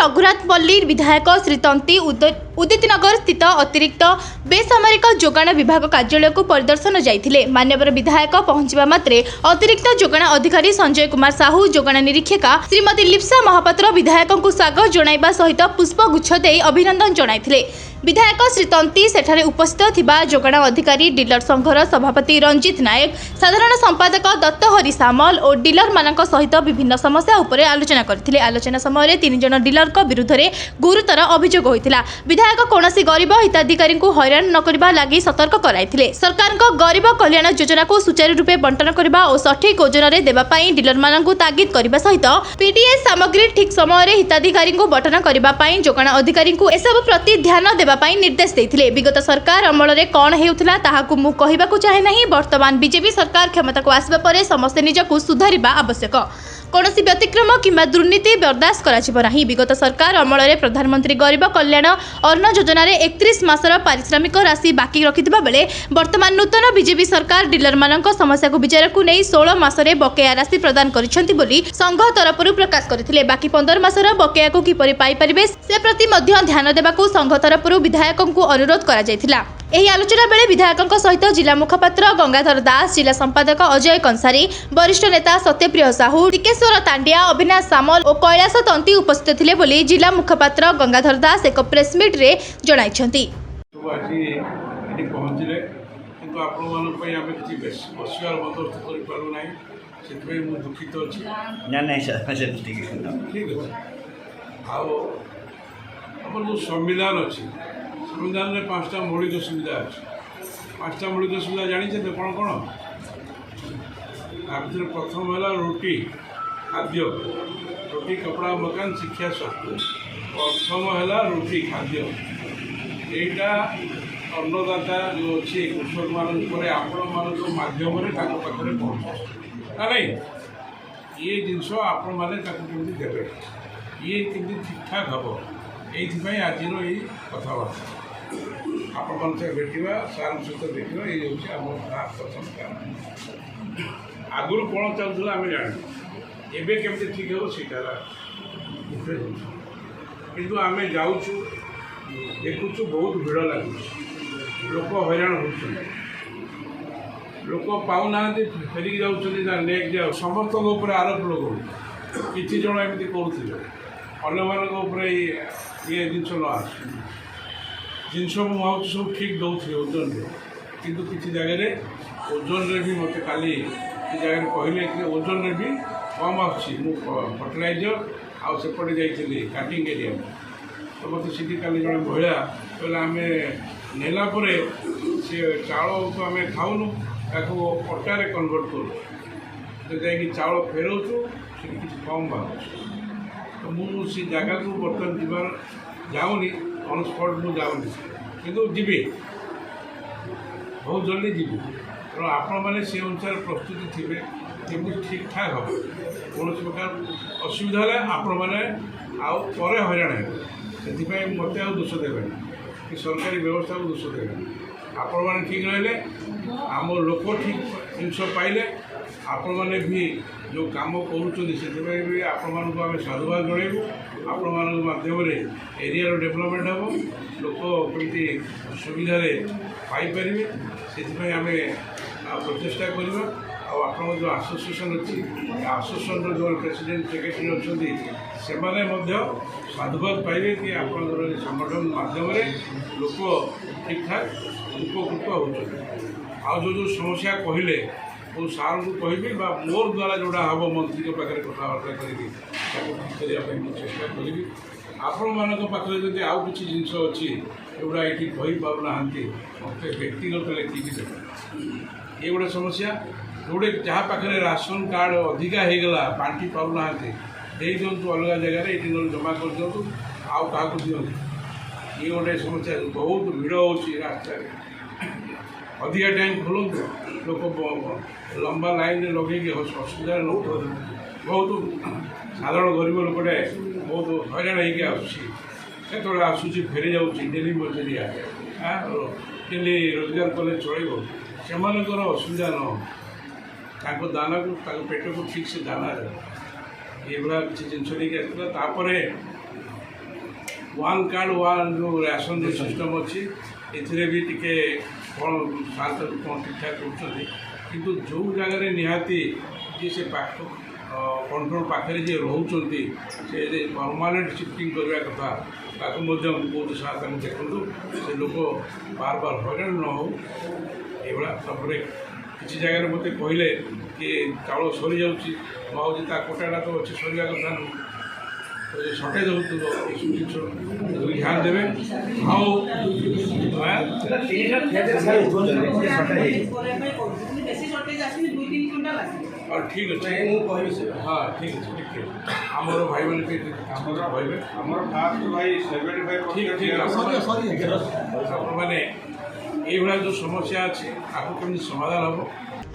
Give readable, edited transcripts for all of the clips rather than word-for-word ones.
रघुनाथपल्ली विधायक श्री तंती उदितनगर स्थित अतिरिक्त बेसामरिक जोगाण विभाग कार्यालय को परिदर्शन जाइथिले। मान्यवर विधायक पहुंचवा मात्रे अतिरिक्त जोगाण अधिकारी संजय कुमार साहू, जोगाण निरीक्षका श्रीमती लिप्सा महापात्र विधायक को स्वागत जणाइबा सहित पुष्पगुच्छ देई अभिनंदन जणाइथिले। विधायक श्री तंती सेठारे उपस्थित थिबा जोगाण अधिकारी डीलर संघर सभापति रंजित नायक, साधारण संपादक दत्तहरी सामल और डीलर मानक सहित विभिन्न समस्या उपरे आलोचना करथिले। आलोचना समय 3 जन डीलर विरुद्ध में गुरुतर अभियोग होता। विधायक कौनसी गरीब हिताधिकारी को हैरान न करबा लागि सतर्क कराइथिले। सरकार को गरीब कल्याण योजना को सुचारू रूपे बंटन करबा और सठिक ओजन रे देबा पई डीलर मानकु तागिद करबा सहित पीडीएस सामग्री ठीक समय हिताधिकारी को बंटन करबा पई जोगाण अधिकारी को एसबु प्रति ध्यान देबा पई निर्देश देथिले। विगत सरकार अमल रे कोन हेउथला ताहाकु मु कहिबाकु चाहे नाही। वर्तमान बीजेपी सरकार क्षमता को आसबा परे समस्त निजकु सुधारिबा आवश्यक। कौनसी व्यतिक्रम किंवा दुर्नीति बर्दाश्त कराजिब नाही। विगत सरकार अमल रे प्रधानमंत्री गरीब कल्याण अन्न योजना रे 31 मासर पारिश्रमिक राशि बाकी रखिथिबा बेले वर्तमान नूतन बीजेपी सरकार डीलर मानक समस्या को विचार को नहीं 16 मासरे बकेया राशि प्रदान करिसेंति बोली संघ तरफरु प्रकाश करथिले। बाकी 15 मासर बकेया को किपरि पाई परिबे से प्रति मध्य ध्यान देबाकू संघ तरफरु विधायकों को अनुरोध करा जायथिला। एही आलोचना बेले विधायकों सहित जिला मुखपात्र गंगाधर दास, जिला संपादक अजय कंसारी, वरिष्ठ नेता सत्यप्रिय साहू, टिकेश्वर तांडिया, अविनाश सामल और कैलाश तंती उपस्थित थिले बोली जिला मुखपात्र गंगाधर दास एक प्रेसमिट रे जणाइछंती। संविधान अच्छी संविधान में 5टा मौलिक सुविधा अच्छे। 5टा मौलिक सुविधा जानी कौन कौन भर प्रथम है रोटी खाद्य, रोटी कपड़ा मकान शिक्षा स्वास्थ्य। प्रथम है रोटी खाद्य। यहीटा अन्नदाता जो अच्छे कृषक मान आपण माध्यम पाखे पहुँच ना नहीं ये जिनस आपण मैंने देवे ये कमी ठीक ठाक हम ये आज ये कथबार्ता आपण से भेटा सार सहित देखा ये प्रथम कारण। आगुरी कौन चलूला आम जान एवं केमी ठीक हो सीटा कि आम जाऊँ देखुचु बहुत भिड़ लगुच लोक हैरान हो लोक पाऊना फेरिक जाऊँ नेक्स्ट जाओ समस्त आरोप लगे किसी जन एमती करुले अन्य ये जिनस न आस जिनस मुझे सब ठीक दौर ओजन किंतु किसी जगह ओजन रे भी मत काली जगह कहले कि ओजन रे भी कम फर्टिलाइजर आउपटे जाइए काटिंग एरिया तो मत सीटी काली जड़े महिला कहले आम नेला सी चाउल तो आम खाऊनु अटारे कन्वर्ट करूँ तो चाउल फेरौचु किसी कम बाहर तो मुझे जगह को बर्तमान जीवार जाऊनी ऑन स्पॉट मुझे जाऊनी किंतु जीवी बहुत जल्दी जीवी तेणु आपण मैंने से अनुसार प्रस्तुति थे केमी ठीक ठाक हम कौन प्रकार असुविधा है आपण मैंने आउे हैरान है मत दोष देवे कि सरकारी व्यवस्था को दोष देवे आपण मैंने ठीक रही आम लोक ठीक जिनस पाइले आपण मैंने भी जो काम करुँच आपण आम साधुवाद जनइबू आपण माध्यम एरिया डेभलपमेंट हम लोक कमी सुविधा पाइपर से आम प्रचेषा करवा आप जो आसोसिएसन अच्छी आसोसिएसन जो प्रेसिडेंट सेक्रेटरी अच्छा से साधुवाद पाइबे कि आप संगठन माध्यम लोक ठीक ठाक उपकृत हो जो समस्या कहले वो सार को कहि मोर द्वारा जोड़ा हम मंत्री के पाखे कथबार्ता करी चेष्टा करी आपण मान पाखे जब आउ कि जिनस अच्छी जोड़ा ये कहीपार ना मत व्यक्तिगत लेखिकी देवे ये गोटे समस्या जोड़े जहाँ पाखे राशन कार्ड अधिका होगला बांटी पाऊना दे दिंतु अलग जगह ये जमा कर दिंतु आउ क्या दिंतु ये गोटे समस्या बहुत भिड़ हो रास्ता अधिका टाइम खोलते लोक लंबा लाइन लगे असुविधा लोग बहुत साधारण गरीब लोकटे बहुत हैरान होते आसूसी फेरी जाऊँ डेली मजूरिया डेली रोजगार कले चलो से असुविधा न दाना को पेट को ठीक से दाना ये भाया किसी जिनस नहीं आसापर वन कार्ड वन जो राशन जो सिस्टम अच्छी एथिरे भी टिके कौन साल कौन ठीक ठाक कर किंतु जो जगह निहाती जी से पाख कंट्रोल पाखे जी रोचे से परमानेंट शिफ्टिंग करने कथा ताकू बहुत साथ देखूँ से लोक बार बार हईराण न हो ये किसी जगह मत कहले कि चाउल सरी जाऊँगी कोटाटा तो अच्छे सरिया कथा नुह सर्टेज हो ध्यान देवे और ठीक अच्छे हाँ ठीक अच्छे ठीक आमर भाई मैंने कहते ठीक ठीक मैंने ये जो समस्या अच्छे आपको कमी समाधान हम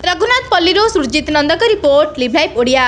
रघुनाथ पल्ली Surjit Nandak report live live Odia.